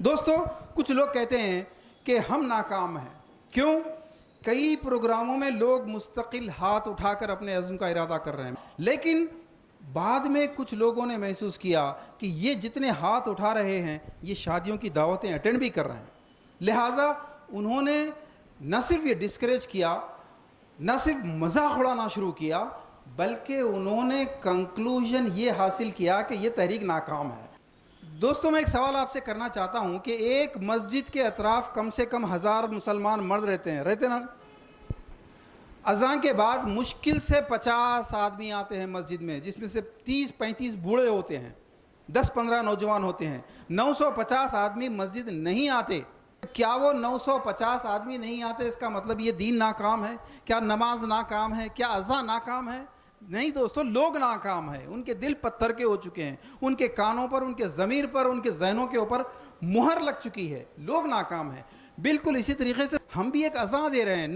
دوستو کچھ لوگ کہتے ہیں کہ ہم ناکام ہیں. کیوں؟ کئی پروگراموں میں لوگ مستقل ہاتھ اٹھا کر اپنے عزم کا ارادہ کر رہے ہیں، لیکن بعد میں کچھ لوگوں نے محسوس کیا کہ یہ جتنے ہاتھ اٹھا رہے ہیں یہ شادیوں کی دعوتیں اٹینڈ بھی کر رہے ہیں. لہٰذا انہوں نے نہ صرف یہ ڈسکریج کیا، نہ صرف مذاق اڑانا شروع کیا، بلکہ انہوں نے کنکلوژن یہ حاصل کیا کہ یہ تحریک ناکام ہے. دوستوں میں ایک سوال آپ سے کرنا چاہتا ہوں کہ ایک مسجد کے اطراف کم سے کم 1000 مسلمان مرد رہتے نا. اذان کے بعد مشکل سے 50 آدمی آتے ہیں مسجد میں، جس میں سے 30-35 بوڑھے ہوتے ہیں، 10-15 نوجوان ہوتے ہیں. 950 آدمی مسجد نہیں آتے. کیا وہ 950 آدمی نہیں آتے اس کا مطلب یہ دین ناکام ہے؟ کیا نماز ناکام ہے؟ کیا اذان ناکام ہے؟ نہیں دوستو، لوگ ناکام ہیں. ان کے دل پتھر کے ہو چکے ہیں، ان کے کانوں پر، ان کے ضمیر پر، ان کے ذہنوں کے اوپر مہر لگ چکی ہے. لوگ ناکام ہیں. بالکل اسی طریقے سے ہم بھی ایک اذان دے رہے ہیں.